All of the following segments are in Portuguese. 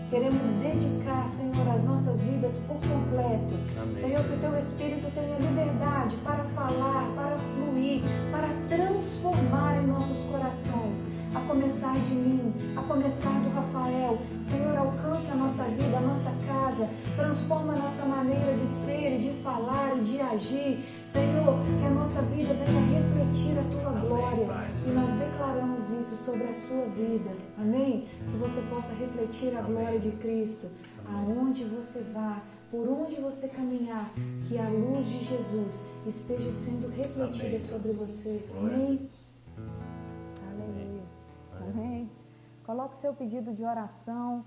Queremos dedicar, Senhor, as nossas vidas por completo. Amém. Senhor, que o Teu Espírito tenha liberdade para falar, para fluir, para transformar em nossos corações. A começar de mim, a começar do Rafael. Senhor, alcança a nossa vida, a nossa casa. Transforma a nossa maneira de ser, de falar e de agir. Senhor, que a nossa vida venha refletir a Tua glória. E nós declaramos isso sobre a sua vida. Amém? Que você possa refletir a glória de Cristo. Aonde você vá, por onde você caminhar, que a luz de Jesus esteja sendo refletida sobre você. Amém? Aleluia. Amém? Coloque o seu pedido de oração.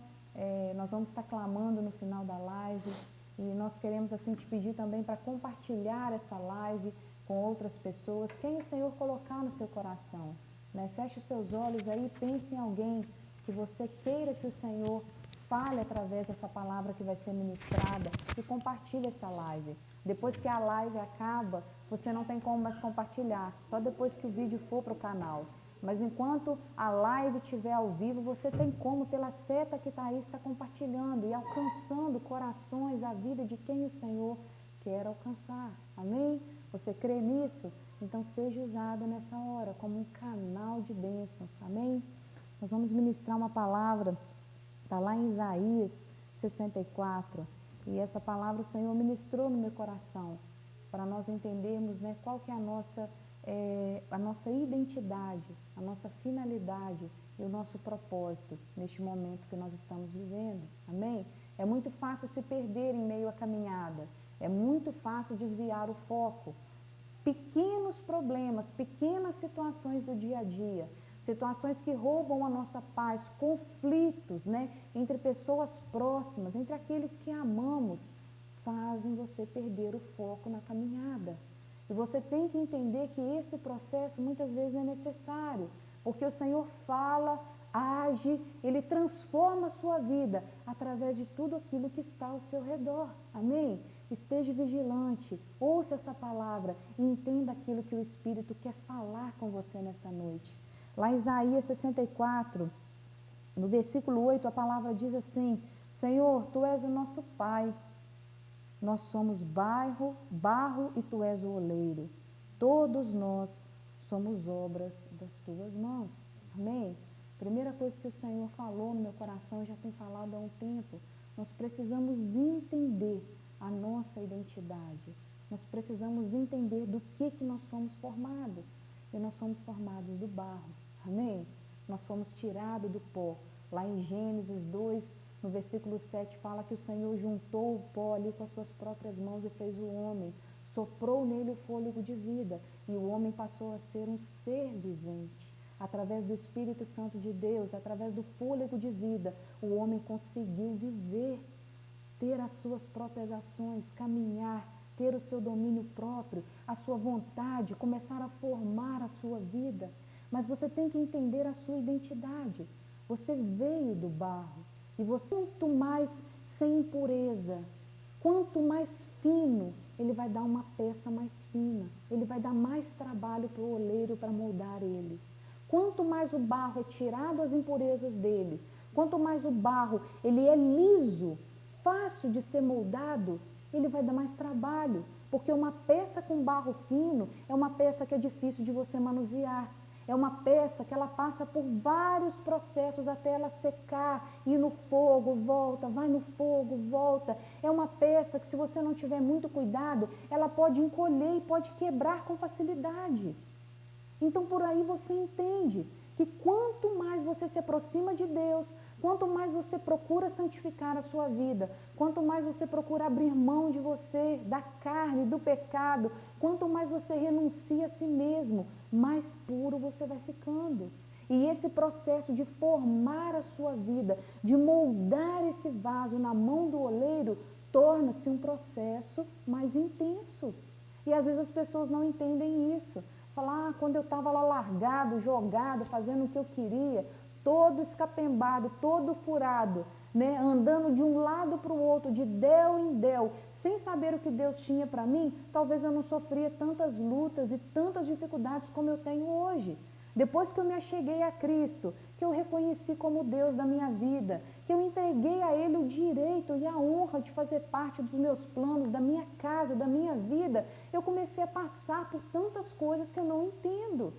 Nós vamos estar clamando no final da live. E nós queremos assim te pedir também para compartilhar essa live com outras pessoas. Quem o Senhor colocar no seu coração. Né? Feche os seus olhos aí e pense em alguém que você queira que o Senhor fale através dessa palavra que vai ser ministrada e compartilhe essa live. Depois que a live acaba, você não tem como mais compartilhar, só depois que o vídeo for para o canal. Mas enquanto a live estiver ao vivo, você tem como, pela seta que está aí, estar compartilhando e alcançando corações, a vida de quem o Senhor quer alcançar. Amém? Você crê nisso? Então seja usado nessa hora como um canal de bênçãos. Amém? Nós vamos ministrar uma palavra, está lá em Isaías 64, e essa palavra o Senhor ministrou no meu coração, para nós entendermos, né, qual que é a nossa identidade, a nossa finalidade e o nosso propósito neste momento que nós estamos vivendo. Amém? É muito fácil se perder em meio à caminhada, é muito fácil desviar o foco. Pequenos problemas, pequenas situações do dia a dia, situações que roubam a nossa paz, conflitos, né, entre pessoas próximas, entre aqueles que amamos, fazem você perder o foco na caminhada. E você tem que entender que esse processo muitas vezes é necessário, porque o Senhor fala, age, Ele transforma a sua vida através de tudo aquilo que está ao seu redor. Amém? Esteja vigilante, ouça essa palavra e entenda aquilo que o Espírito quer falar com você nessa noite. Lá em Isaías 64, no versículo 8, a palavra diz assim: Senhor, Tu és o nosso Pai, nós somos barro e Tu és o oleiro, todos nós somos obras das Tuas mãos. Amém? Primeira coisa que o Senhor falou no meu coração, já tem falado há um tempo, nós precisamos entender a nossa identidade, nós precisamos entender do que nós somos formados, e nós somos formados do barro. Amém? Nós fomos tirados do pó. Lá em Gênesis 2, no versículo 7, fala que o Senhor juntou o pó ali com as suas próprias mãos e fez o homem. Soprou nele o fôlego de vida e o homem passou a ser um ser vivente. Através do Espírito Santo de Deus, através do fôlego de vida, o homem conseguiu viver, ter as suas próprias ações, caminhar, ter o seu domínio próprio, a sua vontade, começar a formar a sua vida. Mas você tem que entender a sua identidade. Você veio do barro e você, quanto mais sem impureza, quanto mais fino, ele vai dar uma peça mais fina, ele vai dar mais trabalho para o oleiro para moldar ele. Quanto mais o barro é tirado as impurezas dele, quanto mais o barro ele é liso, fácil de ser moldado, ele vai dar mais trabalho, porque uma peça com barro fino é uma peça que é difícil de você manusear. É uma peça que ela passa por vários processos até ela secar, ir no fogo, volta, vai no fogo, volta. É uma peça que, se você não tiver muito cuidado, ela pode encolher e pode quebrar com facilidade. Então, por aí você entende que quanto mais você se aproxima de Deus, quanto mais você procura santificar a sua vida, quanto mais você procura abrir mão de você, da carne, do pecado, quanto mais você renuncia a si mesmo, mais puro você vai ficando. E esse processo de formar a sua vida, de moldar esse vaso na mão do oleiro, torna-se um processo mais intenso. E às vezes as pessoas não entendem isso. Falar, quando eu estava lá largado, jogado, fazendo o que eu queria, todo escapembado, todo furado, né, andando de um lado para o outro, de del em del, sem saber o que Deus tinha para mim, talvez eu não sofria tantas lutas e tantas dificuldades como eu tenho hoje. depois que eu me acheguei a Cristo, que eu reconheci como Deus da minha vida, que eu entreguei a Ele o direito e a honra de fazer parte dos meus planos, da minha casa, da minha vida, eu comecei a passar por tantas coisas que eu não entendo.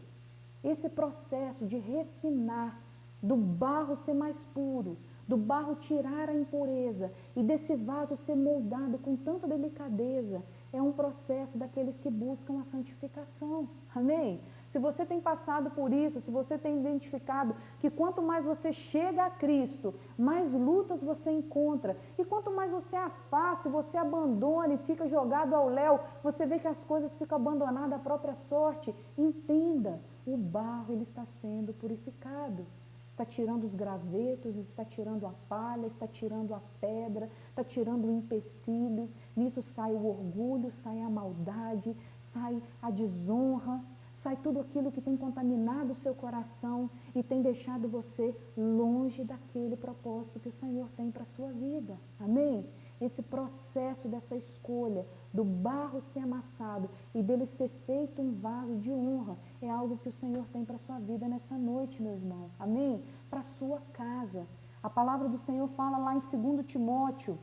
Esse processo de refinar, do barro ser mais puro, do barro tirar a impureza e desse vaso ser moldado com tanta delicadeza, é um processo daqueles que buscam a santificação. Amém? Se você tem passado por isso, se você tem identificado que quanto mais você chega a Cristo, mais lutas você encontra. E quanto mais você afasta, você abandona e fica jogado ao léu, você vê que as coisas ficam abandonadas à própria sorte. Entenda, o barro ele está sendo purificado. Está tirando os gravetos, está tirando a palha, está tirando a pedra, está tirando o empecilho. Nisso sai o orgulho, sai a maldade, sai a desonra, sai tudo aquilo que tem contaminado o seu coração e tem deixado você longe daquele propósito que o Senhor tem para a sua vida. Amém? Esse processo dessa escolha do barro ser amassado e dele ser feito um vaso de honra é algo que o Senhor tem para a sua vida nessa noite, meu irmão. Amém? Para a sua casa. A palavra do Senhor fala lá em 2 Timóteo,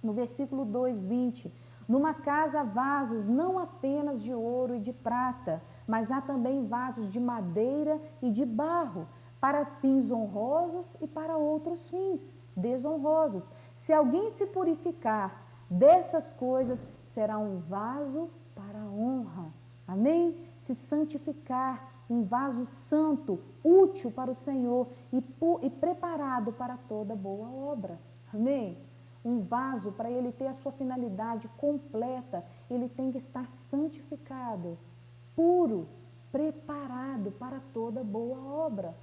no versículo 2:20, numa casa há vasos não apenas de ouro e de prata, mas há também vasos de madeira e de barro, para fins honrosos e para outros fins desonrosos. Se alguém se purificar dessas coisas, será um vaso para a honra. Amém? Se santificar, um vaso santo, útil para o Senhor e preparado para toda boa obra. Amém? Um vaso, para ele ter a sua finalidade completa, ele tem que estar santificado, puro, preparado para toda boa obra.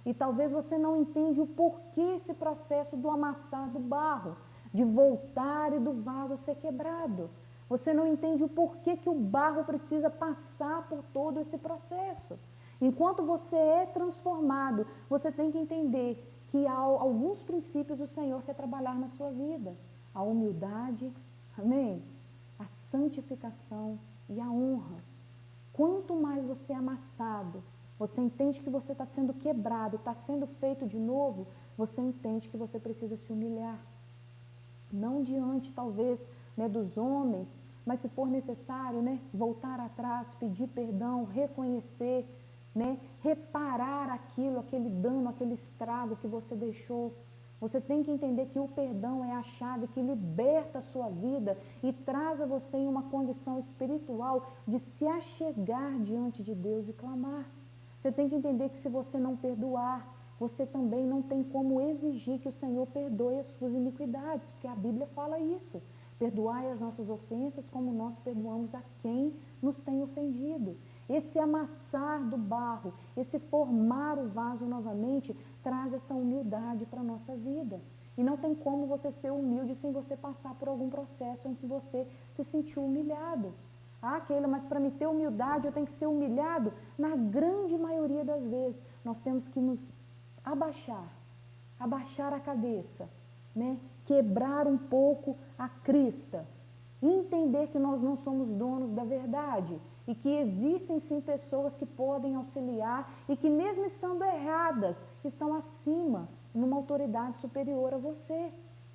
E talvez você não entende o porquê esse processo do amassar do barro, de voltar e do vaso ser quebrado. Você não entende o porquê que o barro precisa passar por todo esse processo. Enquanto você é transformado, você tem que entender que há alguns princípios do Senhor quer trabalhar na sua vida. A humildade, amém? A santificação e a honra. Quanto mais você é amassado, você entende que você está sendo quebrado, está sendo feito de novo, você entende que você precisa se humilhar. Não diante, talvez, dos homens, mas se for necessário, voltar atrás, pedir perdão, reconhecer, reparar aquilo, aquele dano, aquele estrago que você deixou. Você tem que entender que o perdão é a chave que liberta a sua vida e traz a você em uma condição espiritual de se achegar diante de Deus e clamar. Você tem que entender que se você não perdoar, você também não tem como exigir que o Senhor perdoe as suas iniquidades, porque a Bíblia fala isso. Perdoai as nossas ofensas como nós perdoamos a quem nos tem ofendido. Esse amassar do barro, esse formar o vaso novamente, traz essa humildade para a nossa vida. E não tem como você ser humilde sem você passar por algum processo em que você se sentiu humilhado. Ah, Keila, mas para me ter humildade eu tenho que ser humilhado? Na grande maioria das vezes, nós temos que nos abaixar a cabeça, quebrar um pouco a crista, entender que nós não somos donos da verdade e que existem sim pessoas que podem auxiliar e que mesmo estando erradas, estão acima, numa autoridade superior a você.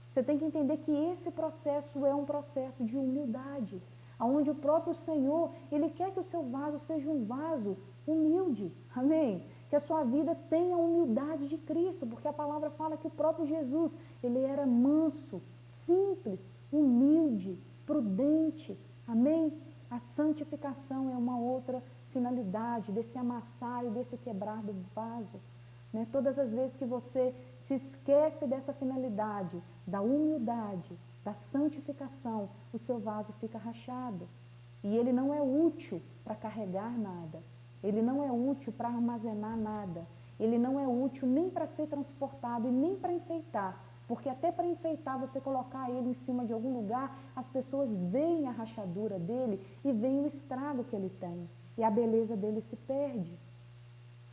Você tem que entender que esse processo é um processo de humildade, onde o próprio Senhor, Ele quer que o seu vaso seja um vaso humilde, amém? Que a sua vida tenha a humildade de Cristo, porque a palavra fala que o próprio Jesus, Ele era manso, simples, humilde, prudente, amém? A santificação é uma outra finalidade desse amassar e desse quebrar do vaso. Todas as vezes que você se esquece dessa finalidade, da humildade, da santificação, o seu vaso fica rachado. E ele não é útil para carregar nada. Ele não é útil para armazenar nada. Ele não é útil nem para ser transportado e nem para enfeitar. Porque até para enfeitar, você colocar ele em cima de algum lugar, as pessoas veem a rachadura dele e veem o estrago que ele tem. E a beleza dele se perde.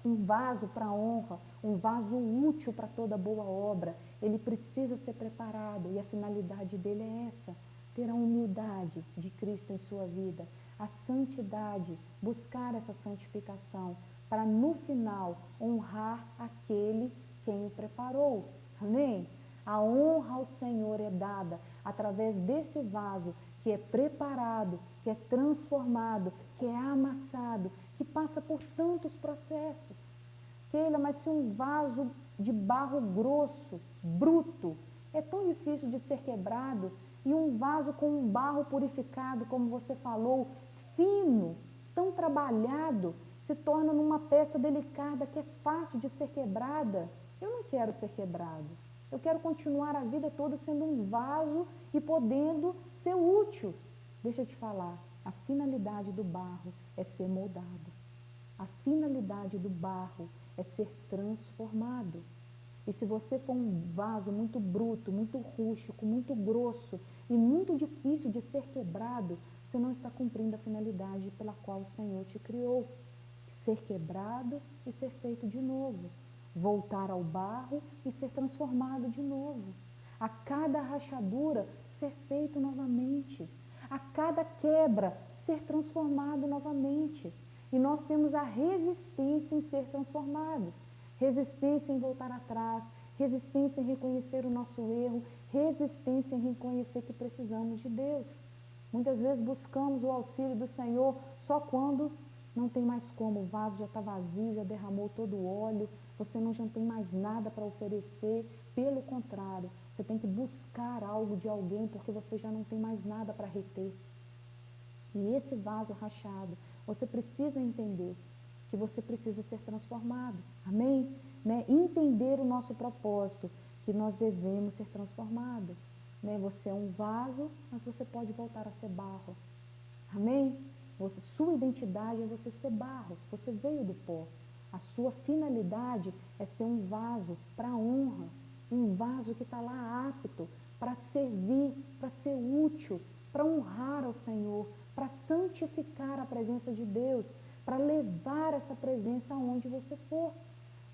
Um vaso para honra, um vaso útil para toda boa obra, ele precisa ser preparado e a finalidade dele é essa, ter a humildade de Cristo em sua vida, a santidade, buscar essa santificação, para no final honrar aquele quem o preparou. Amém? A honra ao Senhor é dada através desse vaso que é preparado, que é transformado, que é amassado, que passa por tantos processos. Keila, mas se um vaso de barro grosso, bruto, é tão difícil de ser quebrado, e um vaso com um barro purificado, como você falou, fino, tão trabalhado, se torna numa peça delicada que é fácil de ser quebrada. Eu não quero ser quebrado. Eu quero continuar a vida toda sendo um vaso e podendo ser útil. Deixa eu te falar, a finalidade do barro é ser moldado. A finalidade do barro é ser transformado. E se você for um vaso muito bruto, muito rústico, muito grosso e muito difícil de ser quebrado, você não está cumprindo a finalidade pela qual o Senhor te criou. Ser quebrado e ser feito de novo. Voltar ao barro e ser transformado de novo. A cada rachadura, ser feito novamente. A cada quebra, ser transformado novamente. E nós temos a resistência em ser transformados. Resistência em voltar atrás, resistência em reconhecer o nosso erro, resistência em reconhecer que precisamos de Deus. Muitas vezes buscamos o auxílio do Senhor só quando não tem mais como, o vaso já está vazio, já derramou todo o óleo, você já não tem mais nada para oferecer. Pelo contrário, você tem que buscar algo de alguém porque você já não tem mais nada para reter. E esse vaso rachado, você precisa entender que você precisa ser transformado. Amém? Entender o nosso propósito, que nós devemos ser transformados. Você é um vaso, mas você pode voltar a ser barro. Amém? Sua identidade é você ser barro, você veio do pó. A sua finalidade é ser um vaso para honra, um vaso que está lá apto para servir, para ser útil, para honrar ao Senhor, para santificar a presença de Deus, para levar essa presença aonde você for.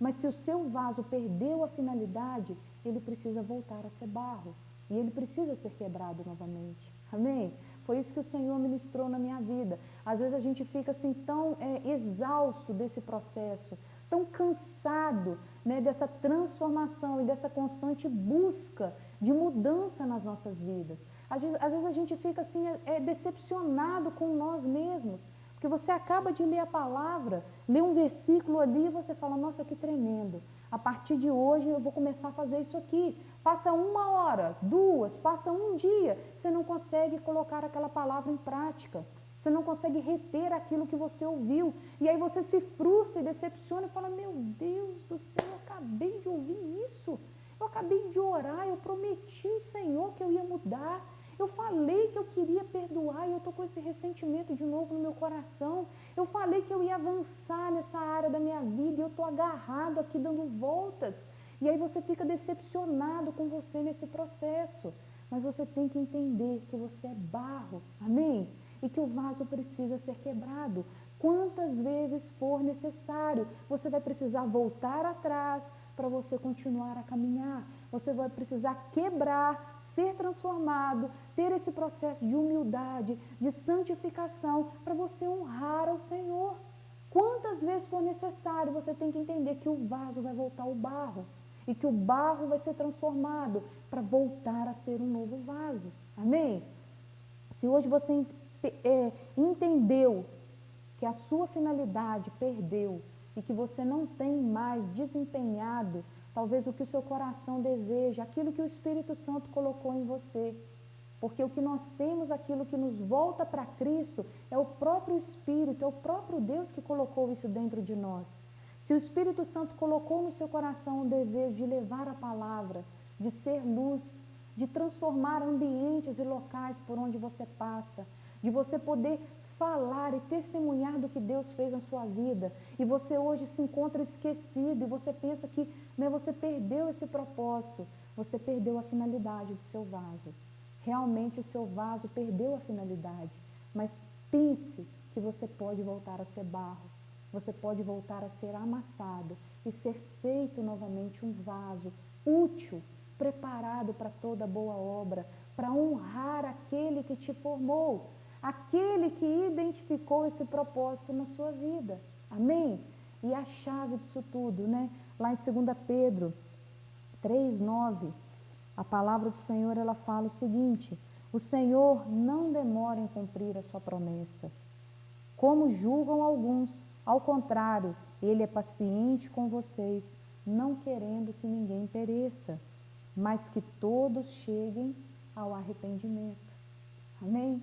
Mas se o seu vaso perdeu a finalidade, ele precisa voltar a ser barro. E ele precisa ser quebrado novamente. Amém? Foi isso que o Senhor ministrou na minha vida. Às vezes a gente fica assim tão exausto desse processo, tão cansado dessa transformação e dessa constante busca de mudança nas nossas vidas. Às vezes a gente fica assim decepcionado com nós mesmos. Porque você acaba de ler a palavra, lê um versículo ali e você fala, nossa, que tremendo. A partir de hoje eu vou começar a fazer isso aqui. Passa 1 hora, 2, passa 1 dia, você não consegue colocar aquela palavra em prática. Você não consegue reter aquilo que você ouviu. E aí você se frustra e decepciona e fala, meu Deus do céu, eu acabei de ouvir isso. Eu acabei de orar, eu prometi ao Senhor que eu ia mudar. Eu falei que eu queria perdoar e eu estou com esse ressentimento de novo no meu coração. Eu falei que eu ia avançar nessa área da minha vida e eu estou agarrado aqui dando voltas. E aí você fica decepcionado com você nesse processo. Mas você tem que entender que você é barro, amém? E que o vaso precisa ser quebrado. Quantas vezes for necessário, você vai precisar voltar atrás para você continuar a caminhar. Você vai precisar quebrar, ser transformado, ter esse processo de humildade, de santificação, para você honrar ao Senhor. Quantas vezes for necessário, você tem que entender que o vaso vai voltar ao barro e que o barro vai ser transformado para voltar a ser um novo vaso. Amém? Se hoje você entendeu que a sua finalidade perdeu e que você não tem mais desempenhado talvez o que o seu coração deseja, aquilo que o Espírito Santo colocou em você. Porque o que nós temos, aquilo que nos volta para Cristo, é o próprio Espírito, é o próprio Deus que colocou isso dentro de nós. Se o Espírito Santo colocou no seu coração o desejo de levar a palavra, de ser luz, de transformar ambientes e locais por onde você passa, de você poder falar e testemunhar do que Deus fez na sua vida, e você hoje se encontra esquecido, e você pensa que você perdeu esse propósito, você perdeu a finalidade do seu vaso. Realmente o seu vaso perdeu a finalidade, mas pense que você pode voltar a ser barro, você pode voltar a ser amassado e ser feito novamente um vaso útil, preparado para toda boa obra, para honrar aquele que te formou, aquele que identificou esse propósito na sua vida. Amém? E a chave disso tudo, né? Lá em 2 Pedro 3:9, a palavra do Senhor, ela fala o seguinte: o Senhor não demora em cumprir a sua promessa, como julgam alguns. Ao contrário, Ele é paciente com vocês, não querendo que ninguém pereça, mas que todos cheguem ao arrependimento. Amém?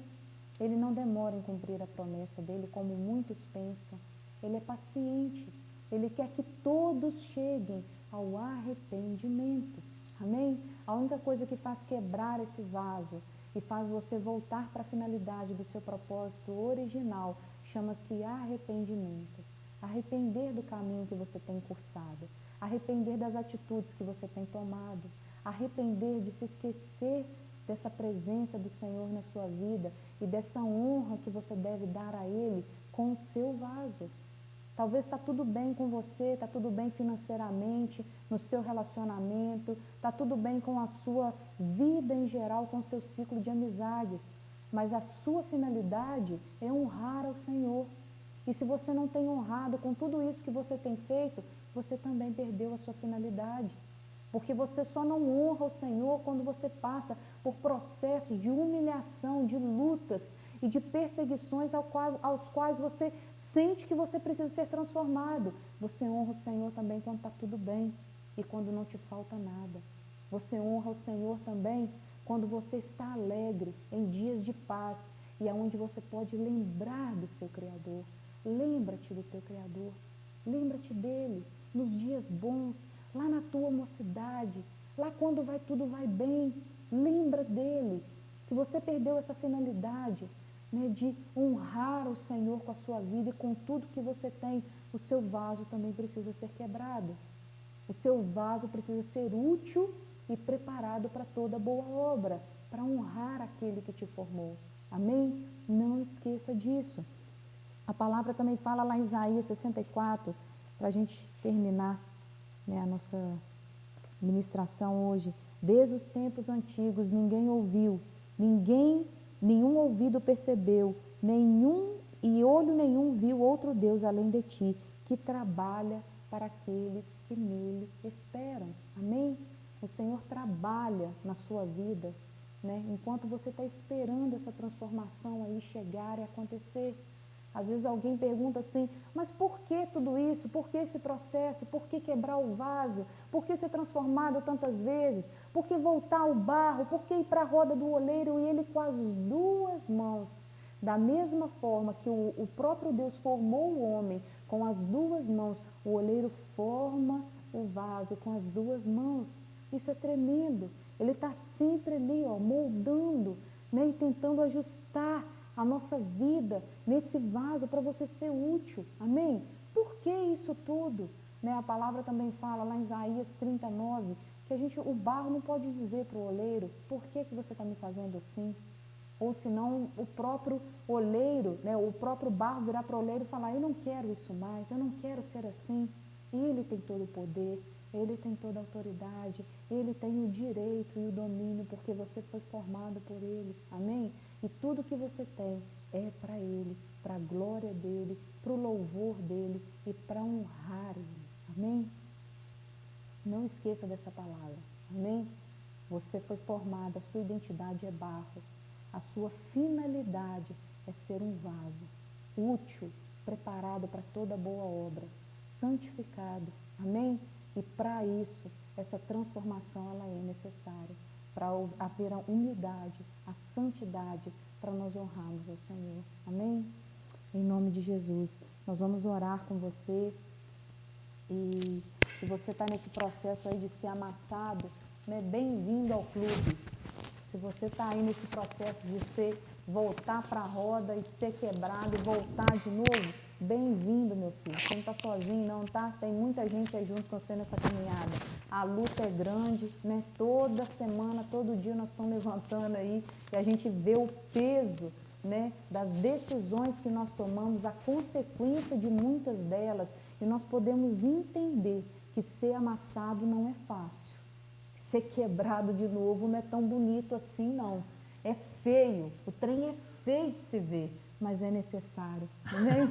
Ele não demora em cumprir a promessa dele, como muitos pensam. Ele é paciente. Ele quer que todos cheguem ao arrependimento. Amém? A única coisa que faz quebrar esse vaso e faz você voltar para a finalidade do seu propósito original chama-se arrependimento. Arrepender do caminho que você tem cursado, arrepender das atitudes que você tem tomado, arrepender de se esquecer dessa presença do Senhor na sua vida e dessa honra que você deve dar a Ele com o seu vaso. Talvez está tudo bem com você, está tudo bem financeiramente, no seu relacionamento, está tudo bem com a sua vida em geral, com o seu ciclo de amizades, mas a sua finalidade é honrar ao Senhor. E se você não tem honrado com tudo isso que você tem feito, você também perdeu a sua finalidade. Porque você só não honra o Senhor quando você passa por processos de humilhação, de lutas e de perseguições aos quais você sente que você precisa ser transformado. Você honra o Senhor também quando está tudo bem e quando não te falta nada. Você honra o Senhor também quando você está alegre, em dias de paz e é onde você pode lembrar do seu Criador. Lembra-te do teu Criador, lembra-te dele nos dias bons, lá na tua mocidade, lá quando tudo vai bem, lembra dele. Se você perdeu essa finalidade, né, de honrar o Senhor com a sua vida e com tudo que você tem, o seu vaso também precisa ser quebrado. O seu vaso precisa ser útil e preparado para toda boa obra, para honrar aquele que te formou. Amém? Não esqueça disso. A palavra também fala lá em Isaías 64, para a gente terminar, né, a nossa ministração hoje. Desde os tempos antigos ninguém ouviu, nenhum ouvido percebeu, olho nenhum viu outro Deus além de ti, que trabalha para aqueles que nele esperam. Amém? O Senhor trabalha na sua vida, né, enquanto você está esperando essa transformação aí chegar e acontecer. Às vezes alguém pergunta assim, mas por que tudo isso? Por que esse processo? Por que quebrar o vaso? Por que ser transformado tantas vezes? Por que voltar ao barro? Por que ir para a roda do oleiro e ele com as duas mãos? Da mesma forma que o próprio Deus formou o homem com as duas mãos, o oleiro forma o vaso com as duas mãos. Isso é tremendo. Ele está sempre ali, moldando, né, e tentando ajustar a nossa vida nesse vaso para você ser útil. Amém? Por que isso tudo? Né, a palavra também fala lá em Isaías 39, que o barro não pode dizer para o oleiro, por que você está me fazendo assim? Ou senão o próprio oleiro, né, o próprio barro virar para o oleiro e falar, eu não quero isso mais, eu não quero ser assim. Ele tem todo o poder, ele tem toda a autoridade, ele tem o direito e o domínio, porque você foi formado por ele. Amém? E tudo que você tem é para ele, para a glória dele, para o louvor dele e para honrar ele. Amém? Não esqueça dessa palavra. Amém? Você foi formado, a sua identidade é barro. A sua finalidade é ser um vaso útil, preparado para toda boa obra, santificado. Amém? E para isso, essa transformação ela é necessária, para haver a humildade, a santidade, para nós honrarmos ao Senhor. Amém? Em nome de Jesus, nós vamos orar com você. E se você está nesse processo aí de ser amassado, né, bem-vindo ao clube. Se você está aí nesse processo de voltar para a roda e ser quebrado e voltar de novo, bem-vindo, meu filho. Você não está sozinho não, tá? Tem muita gente aí junto com você nessa caminhada. A luta é grande, né? Toda semana, todo dia nós estamos levantando aí e a gente vê o peso, né, das decisões que nós tomamos, a consequência de muitas delas, e nós podemos entender que ser amassado não é fácil. Ser quebrado de novo não é tão bonito assim, não. É feio, o trem é feio de se ver, mas é necessário. Amém?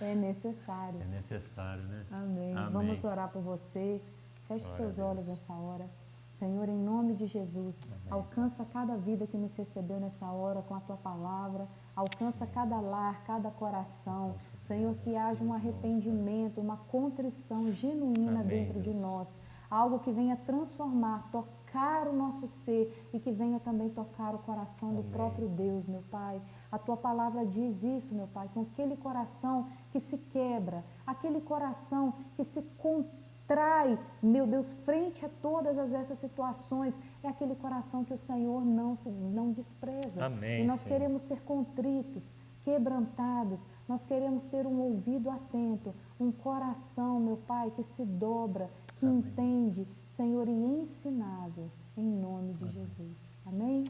É necessário. É necessário, né? Amém. Amém. Vamos orar por você. Feche os seus olhos nessa hora. Senhor, em nome de Jesus, Amém. alcança cada vida que nos recebeu nessa hora com a Tua palavra, alcança cada lar, cada coração. Senhor, que haja um arrependimento, uma contrição genuína Amém, dentro de Deus. nós, algo que venha transformar, tocar o nosso ser e que venha também tocar o coração do Amém. próprio Deus, meu Pai. A Tua palavra diz isso, meu Pai, com aquele coração que se quebra, aquele coração que se contrai, meu Deus, frente a todas essas situações, é aquele coração que o Senhor não despreza. Amém, e nós Senhor. queremos ser contritos, quebrantados, nós queremos ter um ouvido atento, um coração, meu Pai, que se dobra, que Amém. entende, Senhor, e ensinável, em nome de Jesus. Amém?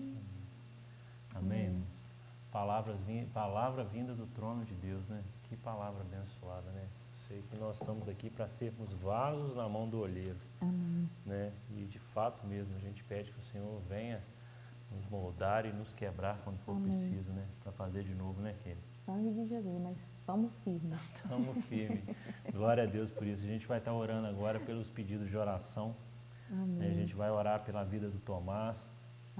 Amém, irmãos. Palavra vinda do trono de Deus, né? Que palavra abençoada, né? Sei que nós estamos aqui para sermos vasos na mão do olheiro, Amém. né? E de fato mesmo, a gente pede que o Senhor venha nos moldar e nos quebrar quando for Amém. preciso, né? Para fazer de novo, né, Kelly? Sangue de Jesus, mas estamos firmes. Estamos firmes. Glória a Deus por isso. A gente vai estar orando agora pelos pedidos de oração. Amém. A gente vai orar pela vida do Tomás,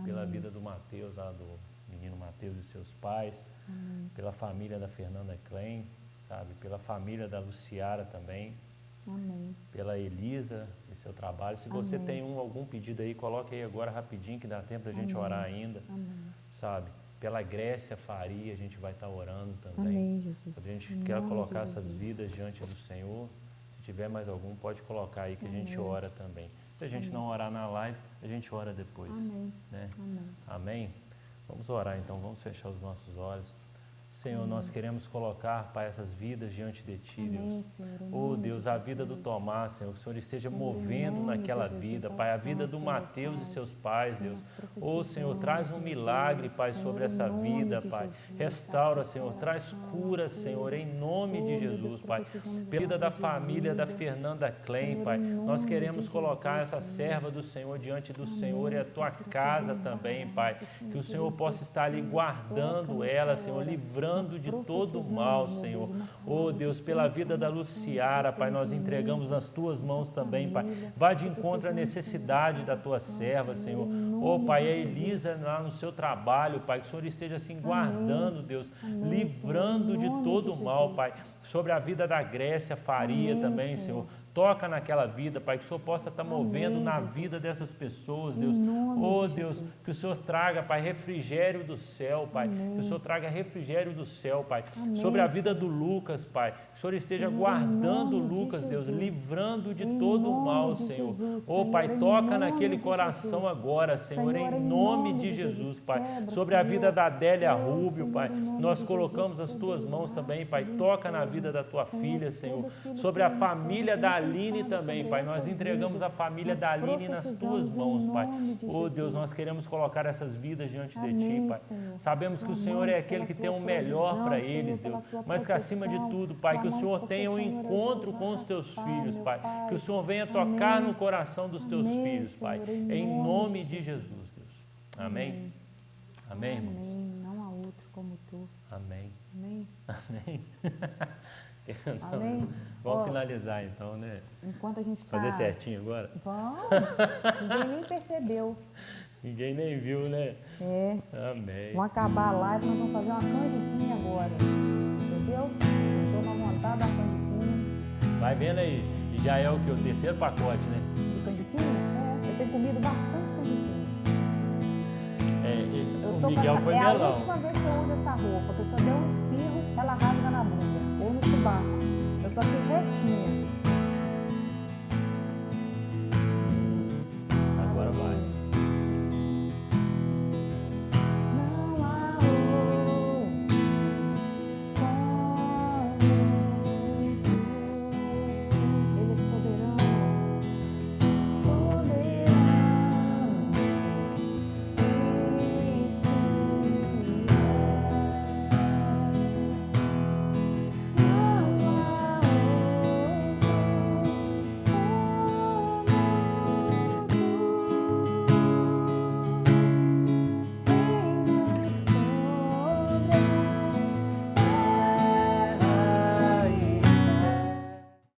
pela Amém. vida do Mateus, lá do menino Mateus e seus pais, Amém. pela família da Fernanda Klein, sabe? Pela família da Luciara também, Amém. pela Elisa e seu trabalho. Se você Amém. tem algum pedido aí, coloque aí agora rapidinho que dá tempo da gente Amém. orar ainda, Amém. sabe? Pela Grécia Faria, a gente vai estar orando também. Amém, Jesus. A gente Em quer nome colocar de essas Jesus. vidas diante do Senhor. Se tiver mais algum, pode colocar aí que a gente Amém. ora também. Se a gente Amém. não orar na live, a gente ora depois. Amém. Né? Amém. Amém? Vamos orar então, vamos fechar os nossos olhos. Senhor, nós queremos colocar, Pai, essas vidas diante de Ti, Amém, Deus. Senhor, em Oh nome Deus, de a vida do Jesus. Tomás, Senhor, que o Senhor esteja Senhor, em movendo nome naquela de Jesus, vida, Pai, a vida do alcance, Mateus meu e Pai. seus pais, Senhor, Deus. nós Oh Senhor, traz um profetizamos, milagre, meu Deus. Pai, Senhor, sobre em essa nome vida, de Pai. Jesus, Restaura, abre o Senhor, traz coração, cura, cura. Senhor, em nome Oh, de meu Jesus, Deus, Pai. profetizamos Pela vida da de família da vida. Fernanda Klein, Senhor, Pai. em Nós nome queremos de colocar Jesus, essa Senhor. serva do Senhor diante do Amém, Senhor e a Tua Senhor, casa que também, bem Pai. barato, Que o Senhor, Senhor possa estar ali Senhor, guardando toca ela, nessa Senhor, hora. livrando Nós de todo profetizamos, mal, meu Senhor. Deus, uma Oh palavra Deus, de pela vida da transformação, de Luciara, Pai, nós arrependimento, entregamos nas Tuas essa mãos também, Pai. família. Vá de encontro à Profetizamos, necessidade Senhor, da Tua salvação, serva, Senhor, Senhor. em Oh nome Pai, de a Jesus. Elisa lá no seu trabalho, Pai, que o Senhor esteja assim guardando, Deus, Amém, livrando Senhor, em de nome todo de mal, Jesus. Pai. Sobre a vida da Grécia Faria Amém, também, Senhor. Senhor. Toca naquela vida, Pai, que o Senhor possa estar movendo Amém, na Jesus. vida dessas pessoas, Em Deus. nome Oh de Deus, Jesus. que o Senhor traga, Pai, refrigério do céu, Pai. Amém. Que o Senhor traga refrigério do céu, Pai. Amém, Sobre a vida Senhor. do Lucas, Pai. Que o Senhor esteja Senhor, em guardando nome de Lucas, Deus, Jesus. livrando de Em todo o nome mal, de Senhor. Jesus, Oh Pai, Senhor, em toca nome naquele de coração Jesus. agora, Senhor, Senhor, em em nome nome de de Jesus, Jesus, Pai. quebra, Sobre a vida Senhor. da Adélia Oh, Rúbio, Senhor, Pai. em nome Nós de colocamos Jesus, as Tuas todo mãos também, laço Pai. do Toca na inferno. vida da Tua Senhor, filha, Senhor. tudo aquilo Sobre que a o família inferno da tem Aline tentado também, sobre Pai. Nós essas entregamos vidas, a família nós da Aline nas profetizamos Tuas mãos, em Pai. nome de Oh Deus, Jesus. nós queremos colocar essas vidas diante de Ti, Amém, Pai. Senhor. Sabemos que o Senhor Clamamos é aquele pela que tem Tua o melhor provisão, para Senhor, eles, pela Deus. Tua Mas que acima de proteção. tudo, Pai, que o Clamamos Senhor porque tenha um o Senhor é encontro Jeová com os Teus Rapha, filhos, meu Pai. Pai. Que o Senhor venha tocar Amém. no coração dos Teus Amém, filhos, Pai. Senhor, Em nome de Jesus, Deus. Amém? Amém, irmãos? Amém. Não há outro como Tu. Amém. Amém. Amém. Amém. Vamos Ó, finalizar então, né? Enquanto a gente está... Fazer certinho agora? Vamos. Ninguém nem percebeu. Ninguém nem viu, né? É. Amém. Vamos acabar a live, nós vamos fazer uma canjiquinha agora. Entendeu? Eu estou na vontade da canjiquinha. Vai vendo aí. E já é o que? O terceiro pacote, né? De canjiquinha? É. Eu tenho comido bastante canjiquinha. O tô Miguel com foi a melão. última vez que eu uso essa roupa. A pessoa deu um espirro, ela rasga na bunda ou no sobaco. Eu tô aqui retinha.